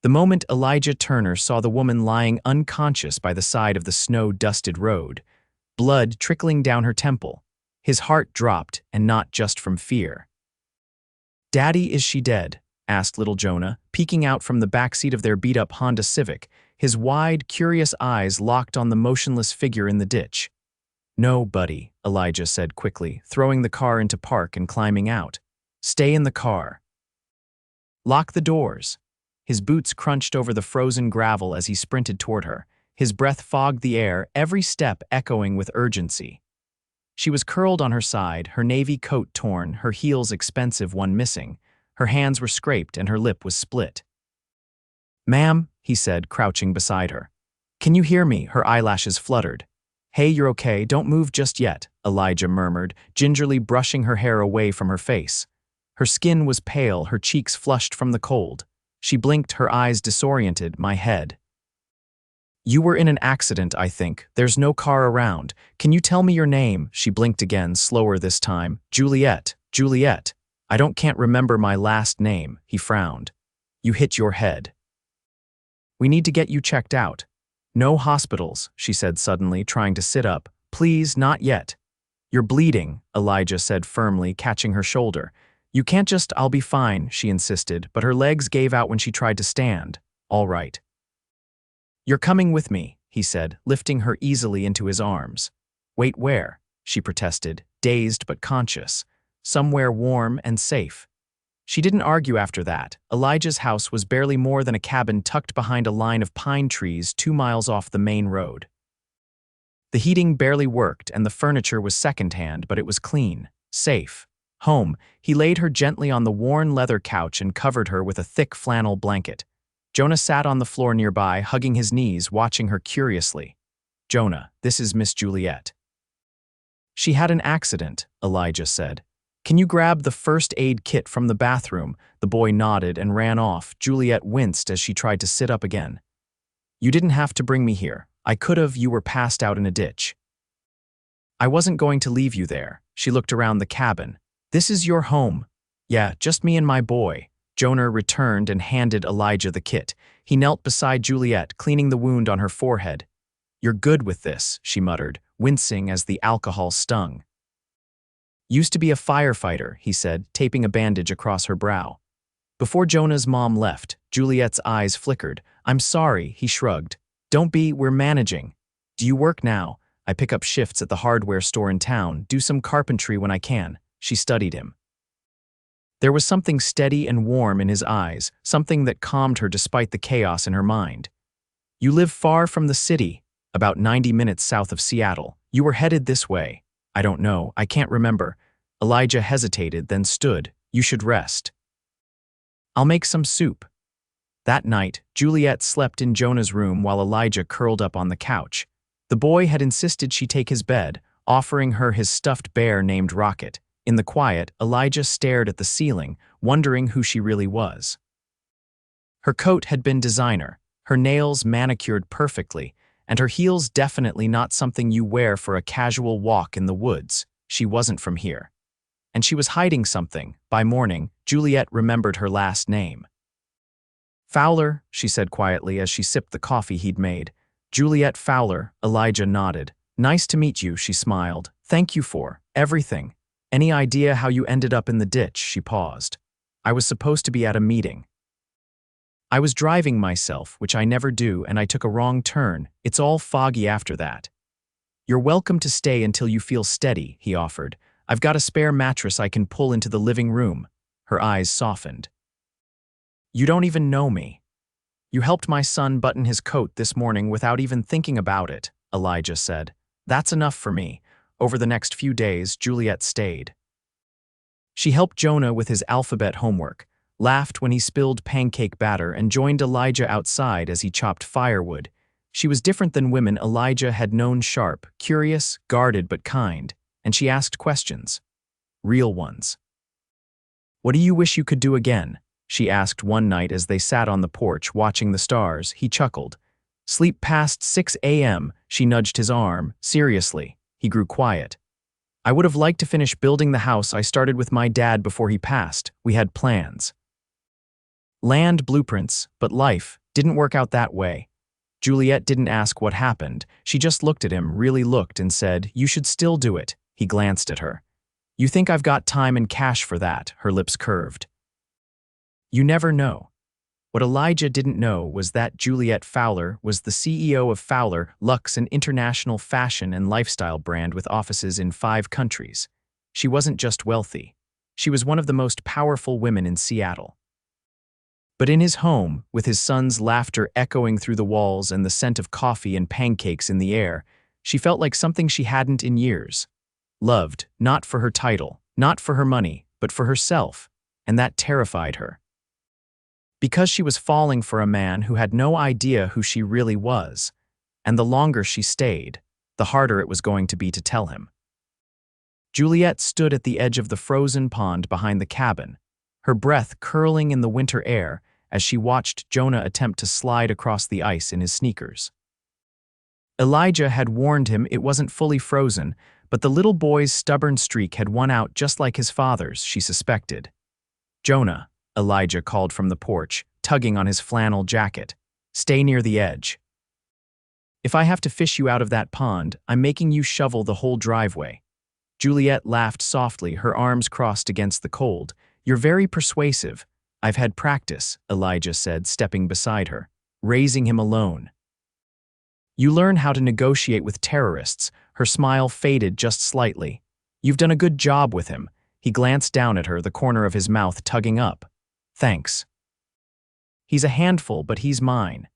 The moment Elijah Turner saw the woman lying unconscious by the side of the snow-dusted road, blood trickling down her temple, his heart dropped, and not just from fear. "Daddy, is she dead?" asked little Jonah, peeking out from the backseat of their beat-up Honda Civic, his wide, curious eyes locked on the motionless figure in the ditch. "No, buddy," Elijah said quickly, throwing the car into park and climbing out. "Stay in the car. Lock the doors." His boots crunched over the frozen gravel as he sprinted toward her. His breath fogged the air, every step echoing with urgency. She was curled on her side, her navy coat torn, her heels expensive one missing. Her hands were scraped and her lip was split. "Ma'am," he said, crouching beside her. "Can you hear me?" Her eyelashes fluttered. "Hey, you're okay, don't move just yet," Elijah murmured, gingerly brushing her hair away from her face. Her skin was pale, her cheeks flushed from the cold. She blinked, her eyes disoriented. "My head." "You were in an accident, I think. There's no car around. Can you tell me your name?" She blinked again, slower this time. "Juliette. Juliette. Can't remember my last name," he frowned. "You hit your head. We need to get you checked out." "No hospitals," she said suddenly, trying to sit up. "Please, not yet." "You're bleeding," Elijah said firmly, catching her shoulder. "You can't just—" "I'll be fine," she insisted, but her legs gave out when she tried to stand. "All right." "You're coming with me," he said, lifting her easily into his arms. "Wait, where?" she protested, dazed but conscious. "Somewhere warm and safe." She didn't argue after that. Elijah's house was barely more than a cabin tucked behind a line of pine trees 2 miles off the main road. The heating barely worked and the furniture was secondhand, but it was clean, safe. Home. He laid her gently on the worn leather couch and covered her with a thick flannel blanket. Jonah sat on the floor nearby, hugging his knees, watching her curiously. "Jonah, this is Miss Juliette." "She had an accident," Elijah said. "Can you grab the first aid kit from the bathroom?" The boy nodded and ran off. Juliette winced as she tried to sit up again. "You didn't have to bring me here. I could have. You were passed out in a ditch." "I wasn't going to leave you there." She looked around the cabin. "This is your home." "Yeah, just me and my boy." Jonah returned and handed Elijah the kit. He knelt beside Juliette, cleaning the wound on her forehead. "You're good with this," she muttered, wincing as the alcohol stung. "Used to be a firefighter," he said, taping a bandage across her brow. Before Jonah's mom left, Juliette's eyes flickered. "I'm sorry," he shrugged. "Don't be, we're managing." "Do you work now?" "I pick up shifts at the hardware store in town, do some carpentry when I can." She studied him. There was something steady and warm in his eyes, something that calmed her despite the chaos in her mind. "You live far from the city." "About 90 minutes south of Seattle. You were headed this way." "I don't know, I can't remember." Elijah hesitated, then stood. "You should rest." "I'll make some soup." That night, Juliette slept in Jonah's room while Elijah curled up on the couch. The boy had insisted she take his bed, offering her his stuffed bear named Rocket. In the quiet, Elijah stared at the ceiling, wondering who she really was. Her coat had been designer, her nails manicured perfectly, and her heels definitely not something you wear for a casual walk in the woods. She wasn't from here. And she was hiding something. By morning, Juliette remembered her last name. "Fowler," she said quietly as she sipped the coffee he'd made. "Juliette Fowler," Elijah nodded. "Nice to meet you," she smiled. "Thank you for everything." "Any idea how you ended up in the ditch?" She paused. "I was supposed to be at a meeting. I was driving myself, which I never do, and I took a wrong turn. It's all foggy after that." "You're welcome to stay until you feel steady," he offered. "I've got a spare mattress I can pull into the living room." Her eyes softened. "You don't even know me. You helped my son button his coat this morning without even thinking about it," Elijah said. "That's enough for me." Over the next few days, Juliette stayed. She helped Jonah with his alphabet homework, laughed when he spilled pancake batter, and joined Elijah outside as he chopped firewood. She was different than women Elijah had known, sharp, curious, guarded but kind, and she asked questions. Real ones. "What do you wish you could do again?" she asked one night as they sat on the porch watching the stars. He chuckled. "Sleep past 6 a.m., she nudged his arm. "Seriously." He grew quiet. "I would have liked to finish building the house I started with my dad before he passed. We had plans." Land blueprints, but life didn't work out that way. Juliette didn't ask what happened. She just looked at him, really looked, and said, "You should still do it." He glanced at her. "You think I've got time and cash for that?" Her lips curved. You never know. What Elijah didn't know was that Juliette Fowler was the CEO of Fowler, Luxe, an international fashion and lifestyle brand with offices in 5 countries. She wasn't just wealthy. She was one of the most powerful women in Seattle. But in his home, with his son's laughter echoing through the walls and the scent of coffee and pancakes in the air, she felt like something she hadn't in years. Loved, not for her title, not for her money, but for herself, and that terrified her. Because she was falling for a man who had no idea who she really was, and the longer she stayed, the harder it was going to be to tell him. Juliette stood at the edge of the frozen pond behind the cabin, her breath curling in the winter air as she watched Jonah attempt to slide across the ice in his sneakers. Elijah had warned him it wasn't fully frozen, but the little boy's stubborn streak had won out just like his father's, she suspected. "Jonah," Elijah called from the porch, tugging on his flannel jacket. "Stay near the edge. If I have to fish you out of that pond, I'm making you shovel the whole driveway." Juliette laughed softly, her arms crossed against the cold. "You're very persuasive." "I've had practice," Elijah said, stepping beside her, raising him alone. "You learn how to negotiate with terrorists." Her smile faded just slightly. "You've done a good job with him." He glanced down at her, the corner of his mouth tugging up. "Thanks. He's a handful, but he's mine."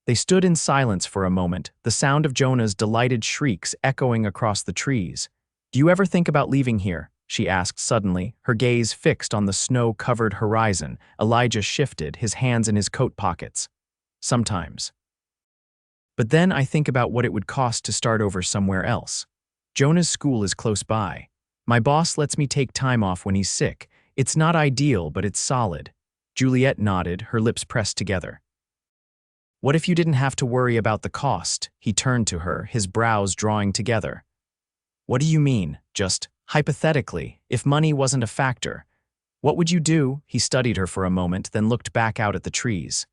They stood in silence for a moment, the sound of Jonah's delighted shrieks echoing across the trees. "Do you ever think about leaving here?" she asked suddenly, her gaze fixed on the snow-covered horizon. Elijah shifted, his hands in his coat pockets. "Sometimes. But then I think about what it would cost to start over somewhere else. Jonah's school is close by. My boss lets me take time off when he's sick. It's not ideal, but it's solid." Juliette nodded, her lips pressed together. "What if you didn't have to worry about the cost?" He turned to her, his brows drawing together. "What do you mean? Just hypothetically, if money wasn't a factor, what would you do?" He studied her for a moment, then looked back out at the trees.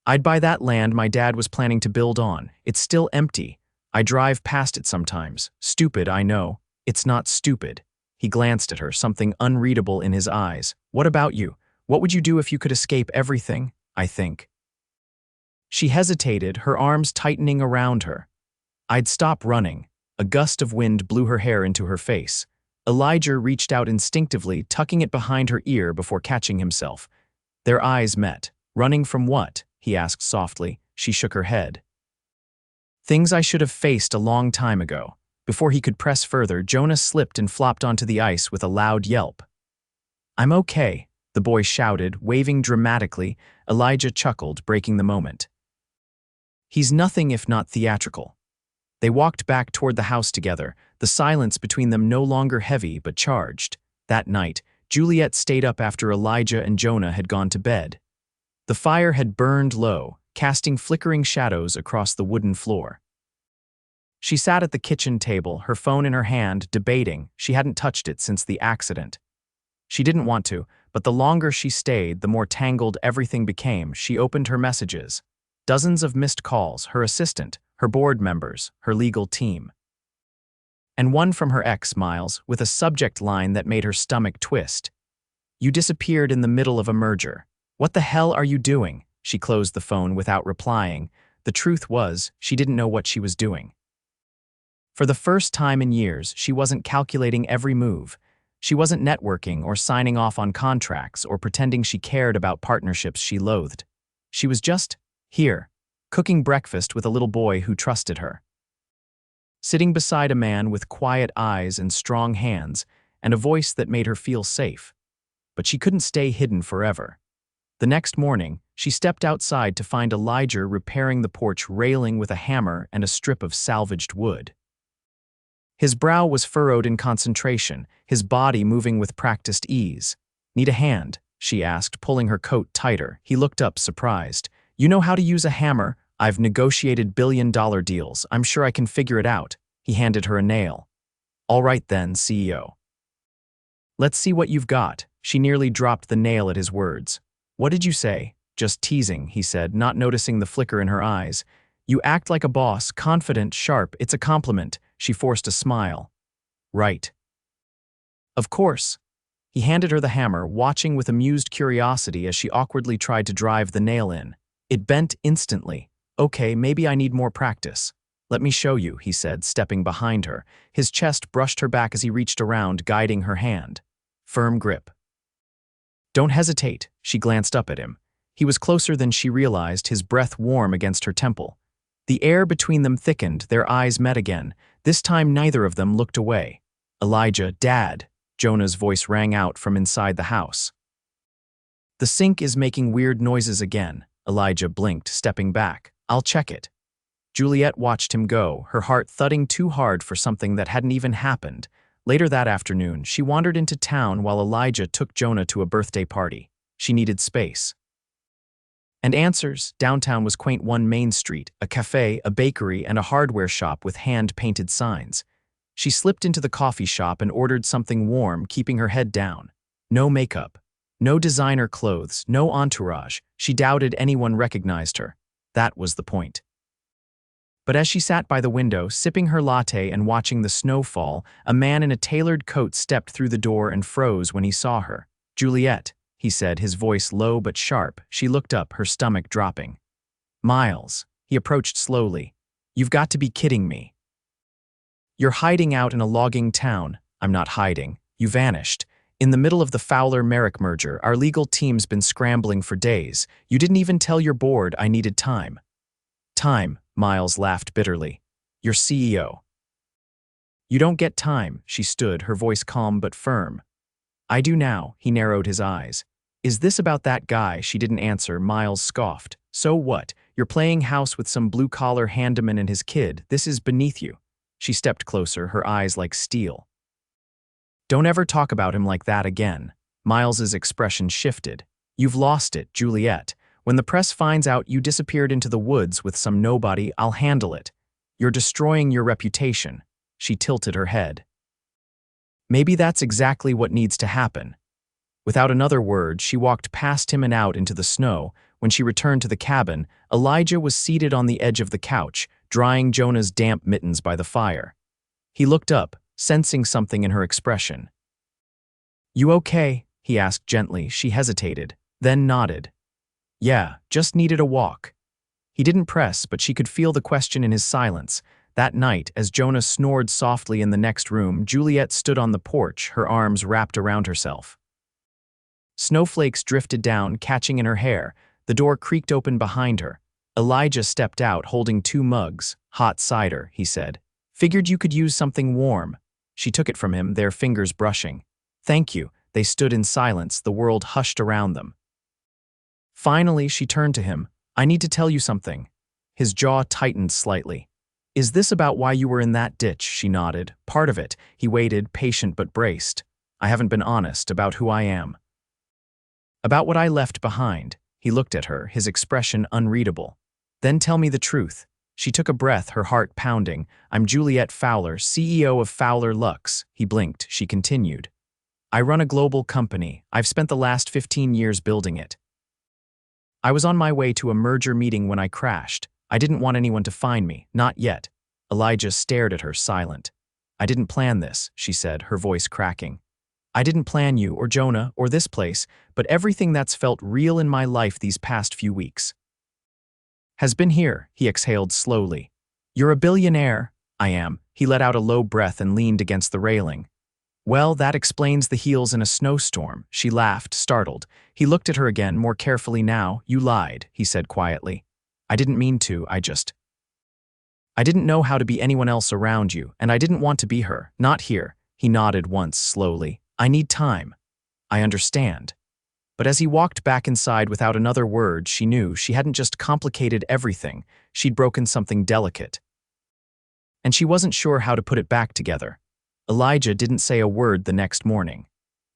"I'd buy that land my dad was planning to build on. It's still empty. I drive past it sometimes. Stupid, I know. It's not stupid." He glanced at her, something unreadable in his eyes. "What about you? What would you do if you could escape everything?" "I think." She hesitated, her arms tightening around her. "I'd stop running." A gust of wind blew her hair into her face. Elijah reached out instinctively, tucking it behind her ear before catching himself. Their eyes met. "Running from what?" he asked softly. She shook her head. "Things I should have faced a long time ago." Before he could press further, Jonah slipped and flopped onto the ice with a loud yelp. "I'm okay," the boy shouted, waving dramatically. Elijah chuckled, breaking the moment. "He's nothing if not theatrical." They walked back toward the house together, the silence between them no longer heavy but charged. That night, Juliette stayed up after Elijah and Jonah had gone to bed. The fire had burned low, casting flickering shadows across the wooden floor. She sat at the kitchen table, her phone in her hand, debating. She hadn't touched it since the accident. She didn't want to, but the longer she stayed, the more tangled everything became. She opened her messages. Dozens of missed calls, her assistant, her board members, her legal team. And one from her ex, Miles, with a subject line that made her stomach twist. "You disappeared in the middle of a merger. What the hell are you doing?" She closed the phone without replying. The truth was, she didn't know what she was doing. For the first time in years, she wasn't calculating every move. She wasn't networking or signing off on contracts or pretending she cared about partnerships she loathed. She was just here, cooking breakfast with a little boy who trusted her. Sitting beside a man with quiet eyes and strong hands, and a voice that made her feel safe. But she couldn't stay hidden forever. The next morning, she stepped outside to find Elijah repairing the porch railing with a hammer and a strip of salvaged wood. His brow was furrowed in concentration, his body moving with practiced ease. "Need a hand?" she asked, pulling her coat tighter. He looked up, surprised. "You know how to use a hammer? I've negotiated billion-dollar deals. I'm sure I can figure it out." He handed her a nail. "All right then, CEO. Let's see what you've got." She nearly dropped the nail at his words. What did you say? Just teasing, he said, not noticing the flicker in her eyes. You act like a boss, confident, sharp. It's a compliment. She forced a smile. Right. Of course. He handed her the hammer, watching with amused curiosity as she awkwardly tried to drive the nail in. It bent instantly. Okay, maybe I need more practice. Let me show you, he said, stepping behind her. His chest brushed her back as he reached around, guiding her hand. Firm grip. Don't hesitate, she glanced up at him. He was closer than she realized, his breath warm against her temple. The air between them thickened, their eyes met again. This time neither of them looked away. Elijah, Dad, Jonah's voice rang out from inside the house. The sink is making weird noises again. Elijah blinked, stepping back. I'll check it. Juliette watched him go, her heart thudding too hard for something that hadn't even happened. Later that afternoon, she wandered into town while Elijah took Jonah to a birthday party. She needed space. And answers. Downtown was quaint. One Main Street, a cafe, a bakery, and a hardware shop with hand-painted signs. She slipped into the coffee shop and ordered something warm, keeping her head down. No makeup. No designer clothes, no entourage. She doubted anyone recognized her. That was the point. But as she sat by the window, sipping her latte and watching the snow fall, a man in a tailored coat stepped through the door and froze when he saw her. Juliette, he said, his voice low but sharp. She looked up, her stomach dropping. Miles. He approached slowly. You've got to be kidding me. You're hiding out in a logging town. I'm not hiding. You vanished. In the middle of the Fowler-Merrick merger, our legal team's been scrambling for days. You didn't even tell your board I needed time. Time, Miles laughed bitterly. You're CEO. You don't get time, she stood, her voice calm but firm. I do now, he narrowed his eyes. Is this about that guy? She didn't answer. Miles scoffed. So what? You're playing house with some blue-collar handyman and his kid. This is beneath you. She stepped closer, her eyes like steel. Don't ever talk about him like that again. Miles's expression shifted. You've lost it, Juliette. When the press finds out you disappeared into the woods with some nobody, I'll handle it. You're destroying your reputation. She tilted her head. Maybe that's exactly what needs to happen. Without another word, she walked past him and out into the snow. When she returned to the cabin, Elijah was seated on the edge of the couch, drying Jonah's damp mittens by the fire. He looked up, sensing something in her expression. You okay? He asked gently. She hesitated, then nodded. Yeah, just needed a walk. He didn't press, but she could feel the question in his silence. That night, as Jonah snored softly in the next room, Juliette stood on the porch, her arms wrapped around herself. Snowflakes drifted down, catching in her hair. The door creaked open behind her. Elijah stepped out, holding 2 mugs. Hot cider, he said. Figured you could use something warm. She took it from him, their fingers brushing. Thank you. They stood in silence, the world hushed around them. Finally, she turned to him. I need to tell you something. His jaw tightened slightly. Is this about why you were in that ditch? She nodded. Part of it. He waited, patient but braced. I haven't been honest about who I am. About what I left behind. He looked at her, his expression unreadable. Then tell me the truth. She took a breath, her heart pounding. I'm Juliette Fowler, CEO of Fowler Lux. He blinked. She continued. I run a global company. I've spent the last 15 years building it. I was on my way to a merger meeting when I crashed. I didn't want anyone to find me, not yet. Elijah stared at her, silent. I didn't plan this, she said, her voice cracking. I didn't plan you or Jonah or this place, but everything that's felt real in my life these past few weeks has been here, he exhaled slowly. You're a billionaire. I am. He let out a low breath and leaned against the railing. Well, that explains the heels in a snowstorm. She laughed, startled. He looked at her again, more carefully now. You lied, he said quietly. I didn't mean to, I didn't know how to be anyone else around you, and I didn't want to be her. Not here. He nodded once, slowly. I need time. I understand. But as he walked back inside without another word, she knew she hadn't just complicated everything, she'd broken something delicate. And she wasn't sure how to put it back together. Elijah didn't say a word the next morning.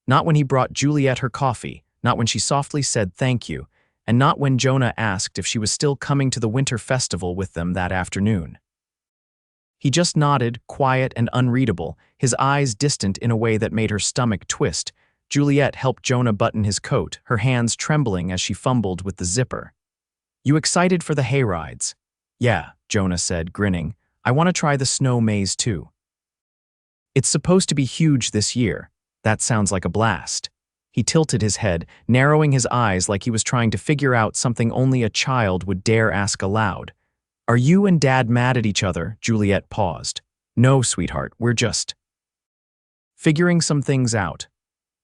Not when he brought Juliette her coffee, not when she softly said thank you, and not when Jonah asked if she was still coming to the winter festival with them that afternoon. He just nodded, quiet and unreadable, his eyes distant in a way that made her stomach twist. Juliette helped Jonah button his coat, her hands trembling as she fumbled with the zipper. "You excited for the hayrides?" "Yeah," Jonah said, grinning. "I want to try the snow maze too." "It's supposed to be huge this year." "That sounds like a blast." He tilted his head, narrowing his eyes like he was trying to figure out something only a child would dare ask aloud. "Are you and Dad mad at each other?" Juliette paused. "No, sweetheart, we're just figuring some things out."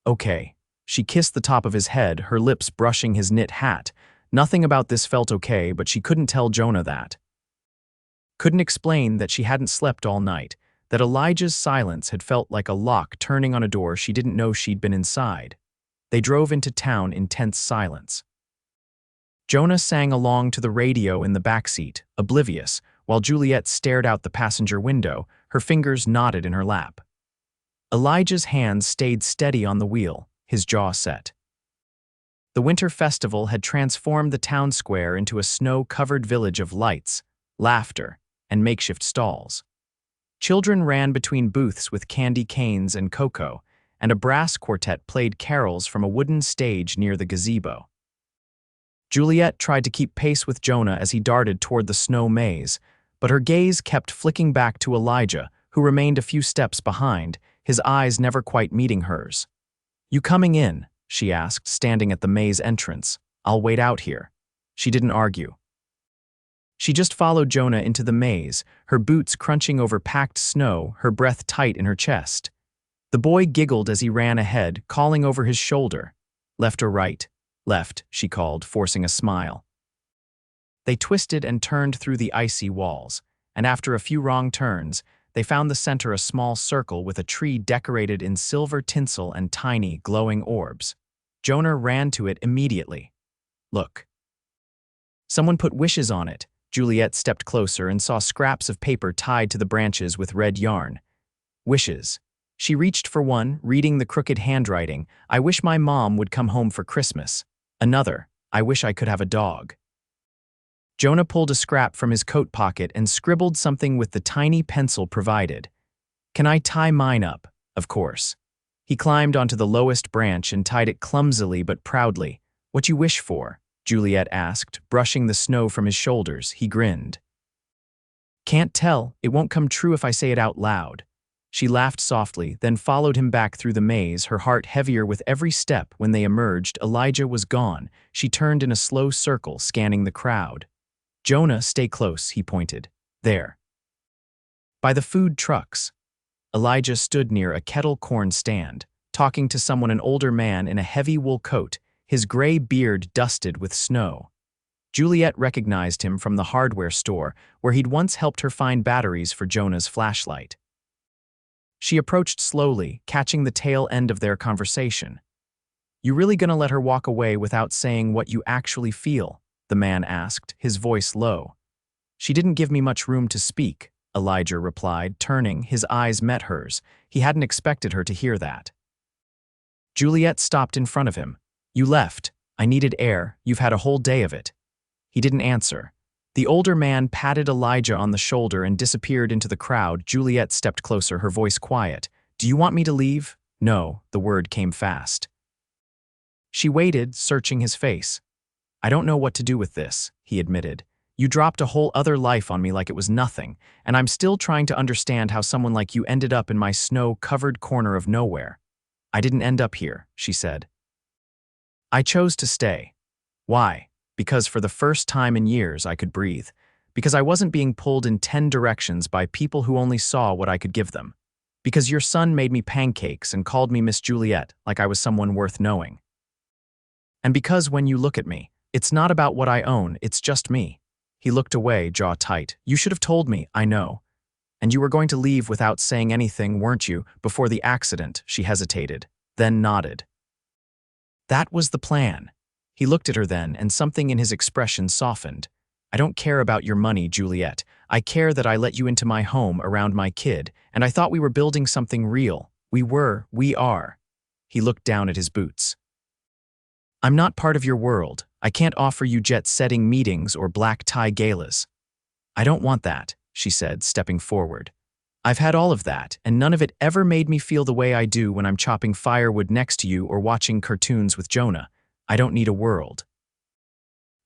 "Okay." She kissed the top of his head, her lips brushing his knit hat. Nothing about this felt okay, but she couldn't tell Jonah that. Couldn't explain that she hadn't slept all night, that Elijah's silence had felt like a lock turning on a door she didn't know she'd been inside. They drove into town in tense silence. Jonah sang along to the radio in the backseat, oblivious, while Juliette stared out the passenger window, her fingers knotted in her lap. Elijah's hands stayed steady on the wheel, his jaw set. The winter festival had transformed the town square into a snow-covered village of lights, laughter, and makeshift stalls. Children ran between booths with candy canes and cocoa, and a brass quartet played carols from a wooden stage near the gazebo. Juliette tried to keep pace with Jonah as he darted toward the snow maze, but her gaze kept flicking back to Elijah, who remained a few steps behind, his eyes never quite meeting hers. "You coming in?" she asked, standing at the maze entrance. "I'll wait out here." She didn't argue. She just followed Jonah into the maze, her boots crunching over packed snow, her breath tight in her chest. The boy giggled as he ran ahead, calling over his shoulder. "Left or right?" "Left," she called, forcing a smile. They twisted and turned through the icy walls, and after a few wrong turns, they found the center a small circle with a tree decorated in silver tinsel and tiny, glowing orbs. Jonah ran to it immediately. "Look." Someone put wishes on it. Juliette stepped closer and saw scraps of paper tied to the branches with red yarn. Wishes. She reached for one, reading the crooked handwriting. "I wish my mom would come home for Christmas." Another. "I wish I could have a dog." Jonah pulled a scrap from his coat pocket and scribbled something with the tiny pencil provided. "Can I tie mine up?" "Of course." He climbed onto the lowest branch and tied it clumsily but proudly. "What you wish for?" Juliette asked, brushing the snow from his shoulders. He grinned. "Can't tell. It won't come true if I say it out loud." She laughed softly, then followed him back through the maze, her heart heavier with every step. When they emerged, Elijah was gone. She turned in a slow circle, scanning the crowd. "Jonah, stay close," he pointed. "There." By the food trucks. Elijah stood near a kettle corn stand, talking to someone, an older man in a heavy wool coat, his gray beard dusted with snow. Juliette recognized him from the hardware store, where he'd once helped her find batteries for Jonah's flashlight. She approached slowly, catching the tail end of their conversation. "You really gonna let her walk away without saying what you actually feel?" the man asked, his voice low. "She didn't give me much room to speak," Elijah replied, turning. His eyes met hers. He hadn't expected her to hear that. Juliette stopped in front of him. "You left. I needed air. You've had a whole day of it." He didn't answer. The older man patted Elijah on the shoulder and disappeared into the crowd. Juliette stepped closer, her voice quiet. "Do you want me to leave?" "No," the word came fast. She waited, searching his face. "I don't know what to do with this," he admitted. "You dropped a whole other life on me like it was nothing, and I'm still trying to understand how someone like you ended up in my snow-covered corner of nowhere." "I didn't end up here," she said. "I chose to stay." "Why?" "Because for the first time in years I could breathe. Because I wasn't being pulled in 10 directions by people who only saw what I could give them. Because your son made me pancakes and called me Miss Juliette like I was someone worth knowing. And because when you look at me, it's not about what I own, it's just me." He looked away, jaw tight. "You should have told me, I know. And you were going to leave without saying anything, weren't you, before the accident?" She hesitated, then nodded. "That was the plan." He looked at her then, and something in his expression softened. "I don't care about your money, Juliette. I care that I let you into my home around my kid, and I thought we were building something real. We are." He looked down at his boots. "I'm not part of your world. I can't offer you jet-setting meetings or black tie galas." "I don't want that," she said, stepping forward. I've had all of that, and none of it ever made me feel the way I do when I'm chopping firewood next to you or watching cartoons with Jonah. I don't need a world.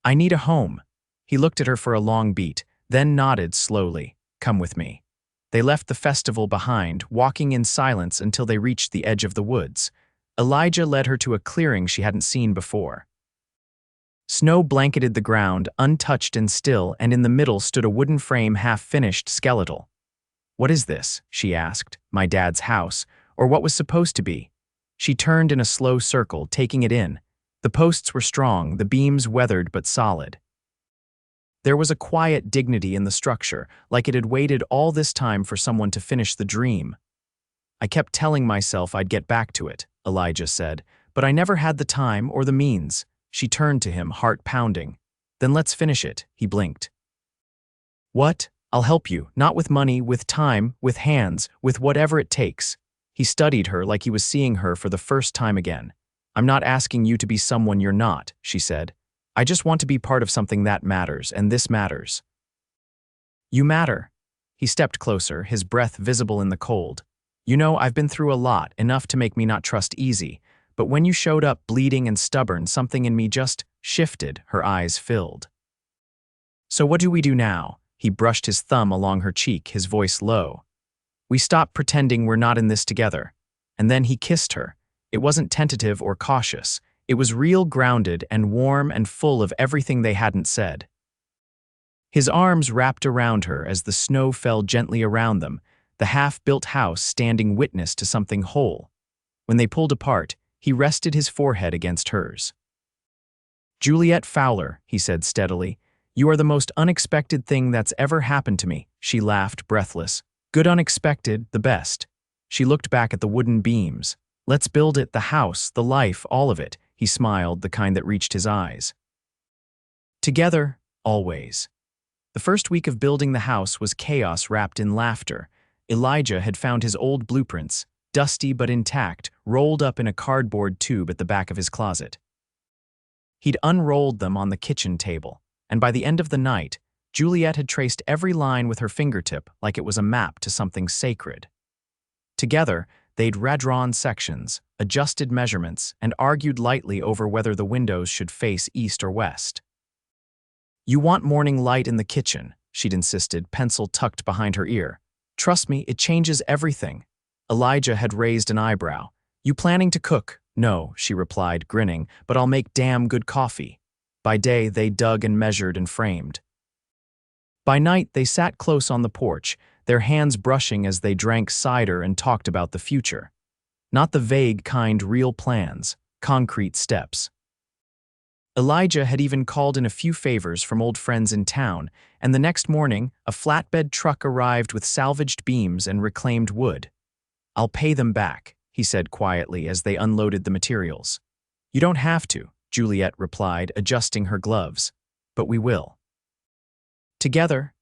I need a home. He looked at her for a long beat, then nodded slowly. Come with me. They left the festival behind, walking in silence until they reached the edge of the woods. Elijah led her to a clearing she hadn't seen before. Snow blanketed the ground, untouched and still, and in the middle stood a wooden frame half-finished, skeletal. What is this? She asked. My dad's house, or what was supposed to be. She turned in a slow circle, taking it in. The posts were strong, the beams weathered but solid. There was a quiet dignity in the structure, like it had waited all this time for someone to finish the dream. I kept telling myself I'd get back to it, Elijah said, but I never had the time or the means. She turned to him, heart pounding. Then let's finish it, he blinked. What? I'll help you, not with money, with time, with hands, with whatever it takes. He studied her like he was seeing her for the first time again. I'm not asking you to be someone you're not, she said. I just want to be part of something that matters, and this matters. You matter. He stepped closer, his breath visible in the cold. You know, I've been through a lot, enough to make me not trust easy. But when you showed up bleeding and stubborn, something in me just shifted, her eyes filled. So what do we do now? He brushed his thumb along her cheek, his voice low. We stop pretending we're not in this together. And then he kissed her. It wasn't tentative or cautious. It was real, grounded and warm and full of everything they hadn't said. His arms wrapped around her as the snow fell gently around them, the half-built house standing witness to something whole. When they pulled apart, he rested his forehead against hers. Juliette Fowler, he said steadily, you are the most unexpected thing that's ever happened to me. She laughed, breathless. Good unexpected, the best. She looked back at the wooden beams. Let's build it, the house, the life, all of it. He smiled, the kind that reached his eyes. Together, always. The first week of building the house was chaos wrapped in laughter. Elijah had found his old blueprints, dusty but intact, rolled up in a cardboard tube at the back of his closet. He'd unrolled them on the kitchen table, and by the end of the night, Juliette had traced every line with her fingertip like it was a map to something sacred. Together, they'd redrawn sections, adjusted measurements, and argued lightly over whether the windows should face east or west. You want morning light in the kitchen, she'd insisted, pencil tucked behind her ear. Trust me, it changes everything. Elijah had raised an eyebrow. You planning to cook? No, she replied, grinning, but I'll make damn good coffee. By day, they dug and measured and framed. By night, they sat close on the porch, their hands brushing as they drank cider and talked about the future. Not the vague kind, real plans, concrete steps. Elijah had even called in a few favors from old friends in town, and the next morning, a flatbed truck arrived with salvaged beams and reclaimed wood. I'll pay them back, he said quietly as they unloaded the materials. You don't have to, Juliette replied, adjusting her gloves. But we will. Together,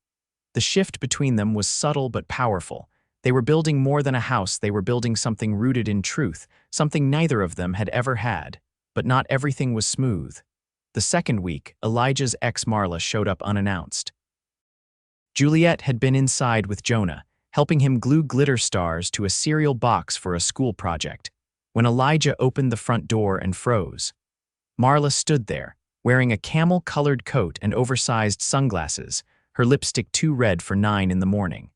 the shift between them was subtle but powerful. They were building more than a house, they were building something rooted in truth, something neither of them had ever had. But not everything was smooth. The second week, Elijah's ex Marla showed up unannounced. Juliette had been inside with Jonah, helping him glue glitter stars to a cereal box for a school project, when Elijah opened the front door and froze. Marla stood there, wearing a camel-colored coat and oversized sunglasses, her lipstick too red for 9 in the morning.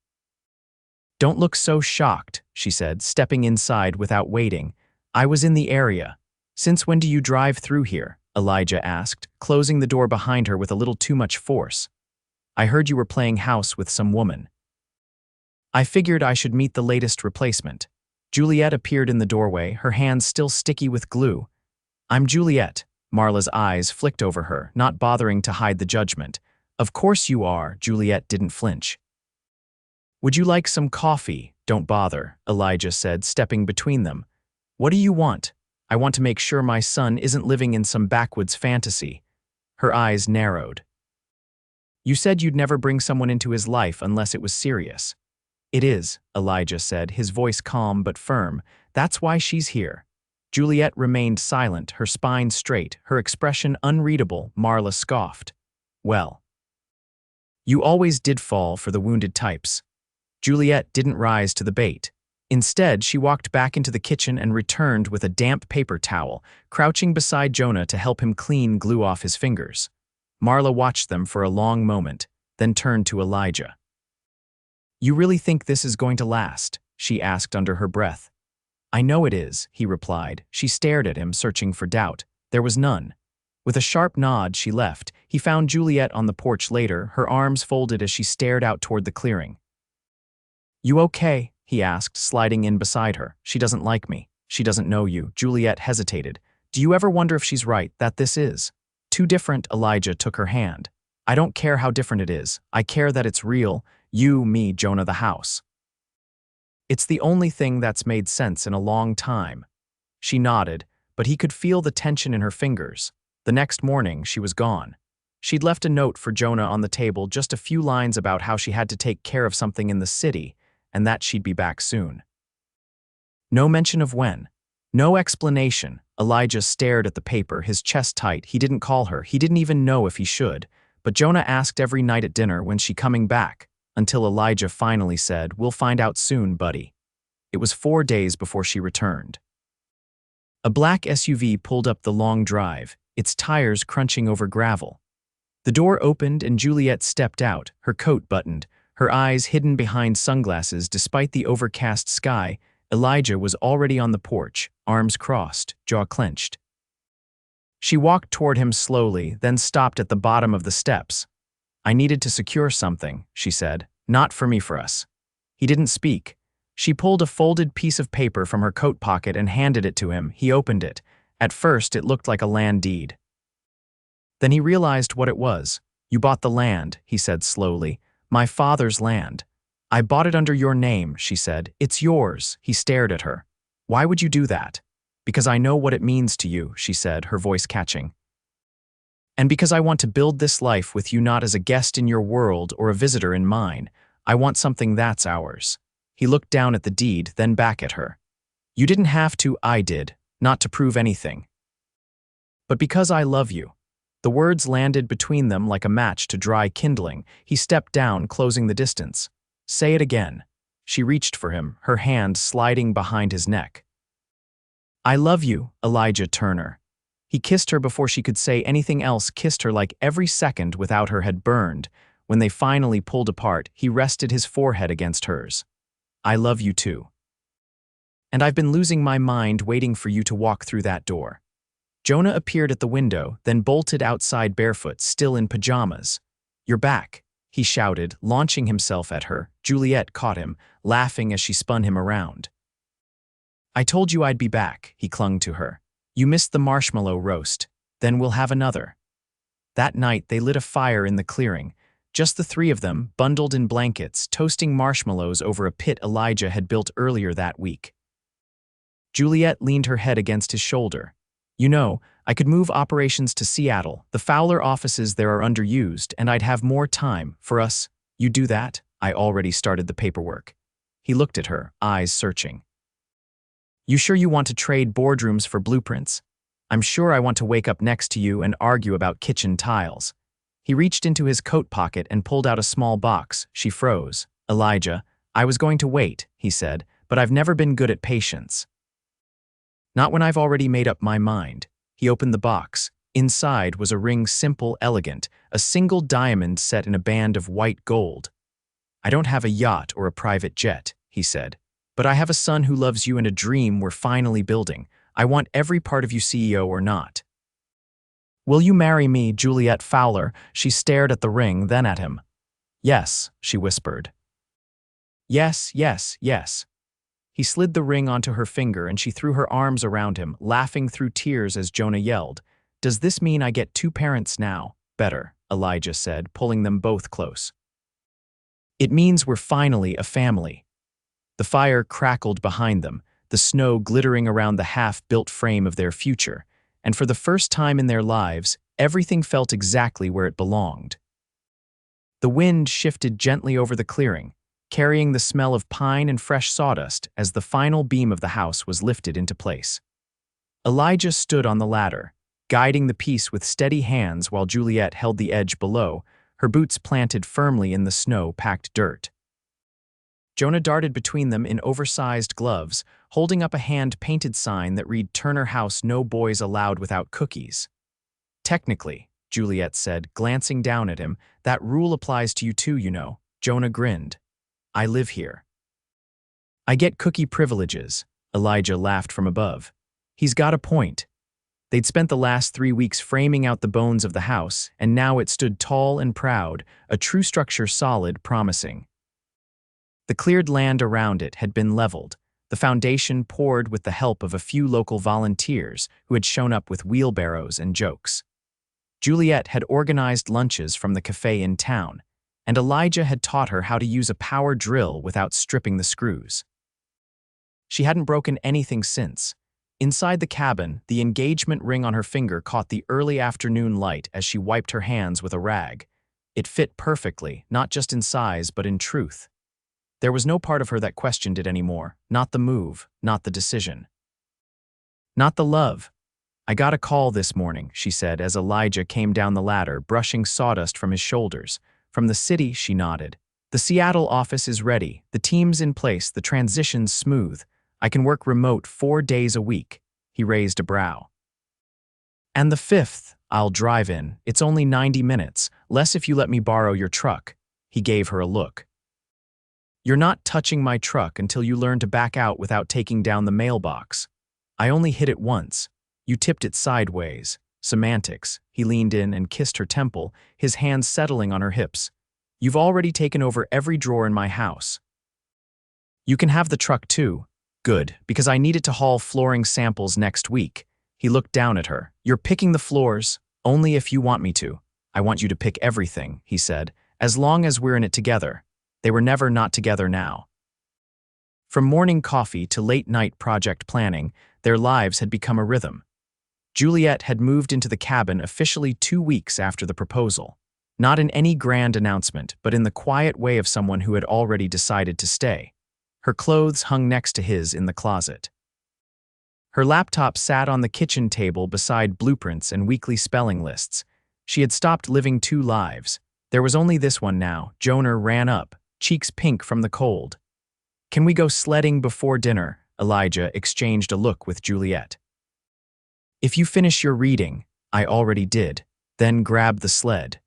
Don't look so shocked, she said, stepping inside without waiting. I was in the area. Since when do you drive through here? Elijah asked, closing the door behind her with a little too much force. I heard you were playing house with some woman. I figured I should meet the latest replacement. Juliette appeared in the doorway, her hands still sticky with glue. I'm Juliette. Marla's eyes flicked over her, not bothering to hide the judgment. Of course you are, Juliette didn't flinch. Would you like some coffee? Don't bother, Elijah said, stepping between them. What do you want? I want to make sure my son isn't living in some backwoods fantasy. Her eyes narrowed. You said you'd never bring someone into his life unless it was serious. It is, Elijah said, his voice calm but firm. That's why she's here. Juliette remained silent, her spine straight, her expression unreadable. Marla scoffed. Well, you always did fall for the wounded types. Juliette didn't rise to the bait. Instead, she walked back into the kitchen and returned with a damp paper towel, crouching beside Jonah to help him clean glue off his fingers. Marla watched them for a long moment, then turned to Elijah. "You really think this is going to last?" she asked under her breath. "I know it is," he replied. She stared at him, searching for doubt. There was none. With a sharp nod, she left. He found Juliette on the porch later, her arms folded as she stared out toward the clearing. "You okay?" he asked, sliding in beside her. "She doesn't like me. She doesn't know you." Juliette hesitated. "Do you ever wonder if she's right, that this is too different?" Elijah took her hand. "I don't care how different it is. I care that it's real. You, me, Jonah, the house. It's the only thing that's made sense in a long time." She nodded, but he could feel the tension in her fingers. The next morning, she was gone. She'd left a note for Jonah on the table, just a few lines about how she had to take care of something in the city, and that she'd be back soon. No mention of when. No explanation. Elijah stared at the paper, his chest tight. He didn't call her. He didn't even know if he should. But Jonah asked every night at dinner, "When's she coming back?" Until Elijah finally said, "We'll find out soon, buddy." It was 4 days before she returned. A black SUV pulled up the long drive, its tires crunching over gravel. The door opened and Juliette stepped out, her coat buttoned, her eyes hidden behind sunglasses. Despite the overcast sky, Elijah was already on the porch, arms crossed, jaw clenched. She walked toward him slowly, then stopped at the bottom of the steps. "I needed to secure something," she said. "Not for me, for us." He didn't speak. She pulled a folded piece of paper from her coat pocket and handed it to him. He opened it. At first, it looked like a land deed. Then he realized what it was. "You bought the land," he said slowly. "My father's land." "I bought it under your name," she said. "It's yours." He stared at her. "Why would you do that?" "Because I know what it means to you," she said, her voice catching. "And because I want to build this life with you, not as a guest in your world or a visitor in mine. I want something that's ours." He looked down at the deed, then back at her. "You didn't have to, I did, not to prove anything. But because I love you." The words landed between them like a match to dry kindling. He stepped down, closing the distance. "Say it again." She reached for him, her hand sliding behind his neck. "I love you, Elijah Turner." He kissed her before she could say anything else, kissed her like every second without her had burned. When they finally pulled apart, he rested his forehead against hers. "I love you too. And I've been losing my mind waiting for you to walk through that door." Jonah appeared at the window, then bolted outside barefoot, still in pajamas. "You're back," he shouted, launching himself at her. Juliette caught him, laughing as she spun him around. "I told you I'd be back," he clung to her. "You missed the marshmallow roast. Then we'll have another." That night, they lit a fire in the clearing. Just the three of them, bundled in blankets, toasting marshmallows over a pit Elijah had built earlier that week. Juliette leaned her head against his shoulder. "You know, I could move operations to Seattle. The Fowler offices there are underused, and I'd have more time for us. You do that? I already started the paperwork." He looked at her, eyes searching. "You sure you want to trade boardrooms for blueprints? I'm sure I want to wake up next to you and argue about kitchen tiles." He reached into his coat pocket and pulled out a small box. She froze. "Elijah, I was going to wait," he said, "but I've never been good at patience. Not when I've already made up my mind." He opened the box. Inside was a ring, simple, elegant, a single diamond set in a band of white gold. "I don't have a yacht or a private jet," he said, "but I have a son who loves you and a dream we're finally building. I want every part of you, CEO or not. Will you marry me, Juliette Fowler?" She stared at the ring, then at him. "Yes," she whispered. "Yes, yes, yes." He slid the ring onto her finger and she threw her arms around him, laughing through tears as Jonah yelled, "Does this mean I get two parents now?" "Better," Elijah said, pulling them both close. "It means we're finally a family." The fire crackled behind them, the snow glittering around the half-built frame of their future, and for the first time in their lives, everything felt exactly where it belonged. The wind shifted gently over the clearing, carrying the smell of pine and fresh sawdust as the final beam of the house was lifted into place. Elijah stood on the ladder, guiding the piece with steady hands while Juliette held the edge below, her boots planted firmly in the snow-packed dirt. Jonah darted between them in oversized gloves, holding up a hand-painted sign that read "Turner House, no boys allowed without cookies." "Technically," Juliette said, glancing down at him, "that rule applies to you too, you know." Jonah grinned. "I live here." "I get cookie privileges," Elijah laughed from above. He's got a point. They'd spent the last 3 weeks framing out the bones of the house, and now it stood tall and proud, a true structure, solid, promising. The cleared land around it had been leveled, the foundation poured with the help of a few local volunteers who had shown up with wheelbarrows and jokes. Juliette had organized lunches from the cafe in town, and Elijah had taught her how to use a power drill without stripping the screws. She hadn't broken anything since. Inside the cabin, the engagement ring on her finger caught the early afternoon light as she wiped her hands with a rag. It fit perfectly, not just in size but in truth. There was no part of her that questioned it anymore, not the move, not the decision. Not the love. "I got a call this morning," she said as Elijah came down the ladder, brushing sawdust from his shoulders. "From the city," she nodded. "The Seattle office is ready, the team's in place, the transition's smooth. I can work remote 4 days a week." He raised a brow. "And the 5th, I'll drive in. It's only 90 minutes, less if you let me borrow your truck." He gave her a look. "You're not touching my truck until you learn to back out without taking down the mailbox. I only hit it once. You tipped it sideways." Semantics. He leaned in and kissed her temple, his hands settling on her hips. "You've already taken over every drawer in my house." "You can have the truck too." "Good, because I need it to haul flooring samples next week." He looked down at her. "You're picking the floors? Only if you want me to." "I want you to pick everything," he said, "as long as we're in it together." They were never not together now. From morning coffee to late-night project planning, their lives had become a rhythm. Juliette had moved into the cabin officially 2 weeks after the proposal. Not in any grand announcement, but in the quiet way of someone who had already decided to stay. Her clothes hung next to his in the closet. Her laptop sat on the kitchen table beside blueprints and weekly spelling lists. She had stopped living 2 lives. There was only this one now. Jonah ran up, cheeks pink from the cold. "Can we go sledding before dinner?" Elijah exchanged a look with Juliette. "If you finish your reading." "I already did." "Then grab the sled."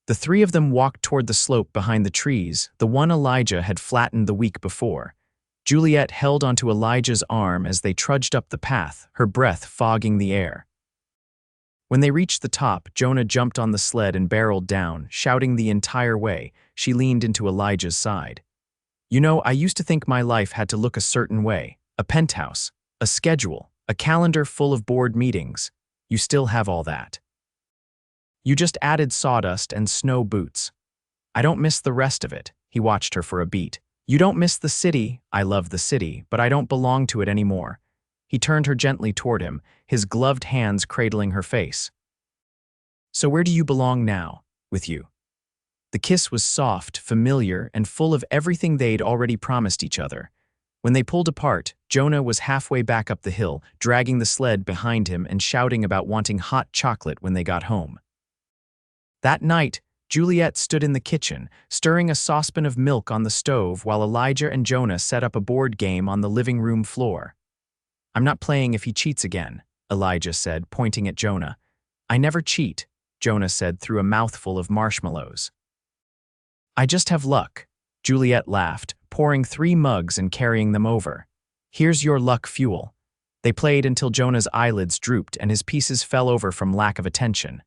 The 3 of them walked toward the slope behind the trees, the one Elijah had flattened the week before. Juliette held onto Elijah's arm as they trudged up the path, her breath fogging the air. When they reached the top, Jonah jumped on the sled and barreled down, shouting the entire way. She leaned into Elijah's side. "You know, I used to think my life had to look a certain way. A penthouse, a schedule, a calendar full of board meetings. You still have all that. You just added sawdust and snow boots. I don't miss the rest of it." He watched her for a beat. "You don't miss the city." "I love the city, but I don't belong to it anymore." He turned her gently toward him, his gloved hands cradling her face. "So where do you belong now?" "With you." The kiss was soft, familiar, and full of everything they'd already promised each other. When they pulled apart, Jonah was halfway back up the hill, dragging the sled behind him and shouting about wanting hot chocolate when they got home. That night, Juliette stood in the kitchen, stirring a saucepan of milk on the stove while Elijah and Jonah set up a board game on the living room floor. "I'm not playing if he cheats again," Elijah said, pointing at Jonah. "I never cheat," Jonah said through a mouthful of marshmallows. "I just have luck," Juliette laughed, pouring 3 mugs and carrying them over. "Here's your luck fuel." They played until Jonah's eyelids drooped and his pieces fell over from lack of attention.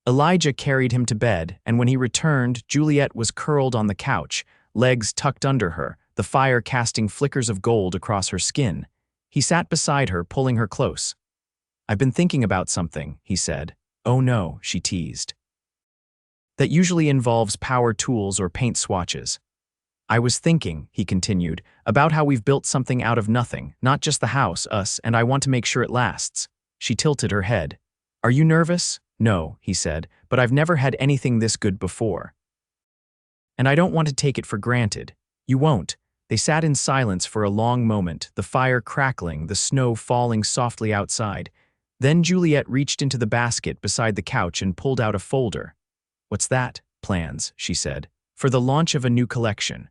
Elijah carried him to bed, and when he returned, Juliette was curled on the couch, legs tucked under her, the fire casting flickers of gold across her skin. He sat beside her, pulling her close. "I've been thinking about something," he said. "Oh no," she teased. "That usually involves power tools or paint swatches." "I was thinking," he continued, "about how we've built something out of nothing, not just the house, us, and I want to make sure it lasts." She tilted her head. "Are you nervous?" "No," he said, "but I've never had anything this good before. And I don't want to take it for granted." "You won't." They sat in silence for a long moment, the fire crackling, the snow falling softly outside. Then Juliette reached into the basket beside the couch and pulled out a folder. "What's that?" "Plans," she said, "for the launch of a new collection."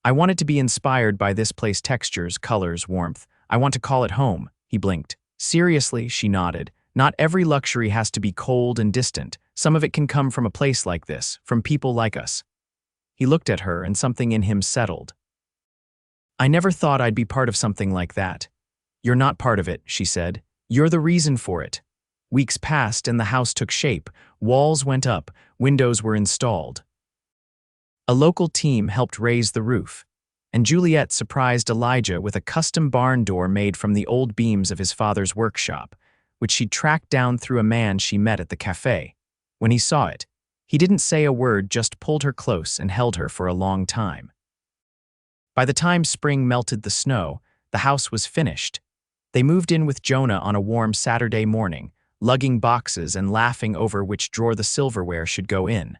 I want it to be inspired by this place textures, colors, warmth. I want to call it home, he blinked. Seriously, she nodded. Not every luxury has to be cold and distant. Some of it can come from a place like this, from people like us. He looked at her and something in him settled. I never thought I'd be part of something like that. You're not part of it, she said. You're the reason for it. Weeks passed and the house took shape. Walls went up, windows were installed. A local team helped raise the roof, and Juliette surprised Elijah with a custom barn door made from the old beams of his father's workshop, which she tracked down through a man she met at the cafe. When he saw it, he didn't say a word, just pulled her close and held her for a long time. By the time spring melted the snow, the house was finished. They moved in with Jonah on a warm Saturday morning, lugging boxes and laughing over which drawer the silverware should go in.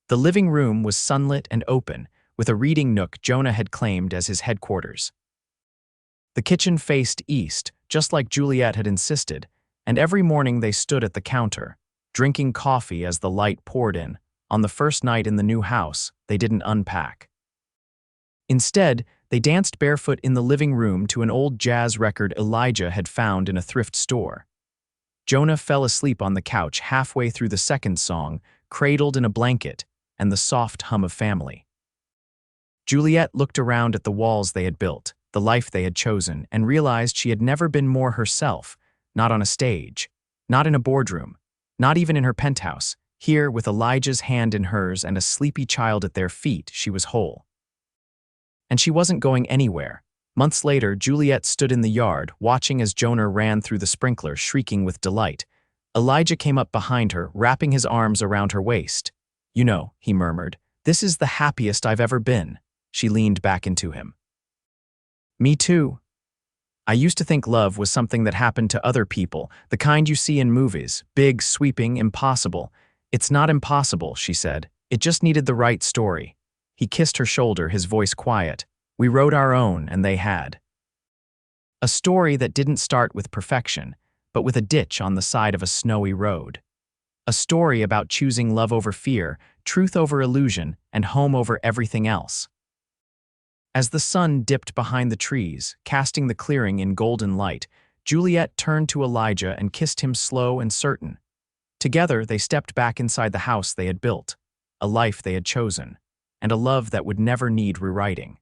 The living room was sunlit and open, with a reading nook Jonah had claimed as his headquarters. The kitchen faced east, just like Juliette had insisted, and every morning they stood at the counter, drinking coffee as the light poured in. On the first night in the new house, they didn't unpack. Instead, they danced barefoot in the living room to an old jazz record Elijah had found in a thrift store. Jonah fell asleep on the couch halfway through the second song, cradled in a blanket and the soft hum of family. Juliette looked around at the walls they had built, the life they had chosen, and realized she had never been more herself, not on a stage, not in a boardroom, not even in her penthouse. Here, with Elijah's hand in hers and a sleepy child at their feet, she was whole. And she wasn't going anywhere. Months later, Juliette stood in the yard, watching as Jonah ran through the sprinkler, shrieking with delight. Elijah came up behind her, wrapping his arms around her waist. You know, he murmured, this is the happiest I've ever been. She leaned back into him. Me too. I used to think love was something that happened to other people, the kind you see in movies, big, sweeping, impossible. It's not impossible, she said. It just needed the right story. He kissed her shoulder, his voice quiet. We wrote our own, and they had. A story that didn't start with perfection, but with a ditch on the side of a snowy road. A story about choosing love over fear, truth over illusion, and home over everything else. As the sun dipped behind the trees, casting the clearing in golden light, Juliette turned to Elijah and kissed him slow and certain. Together, they stepped back inside the house they had built, a life they had chosen, and a love that would never need rewriting.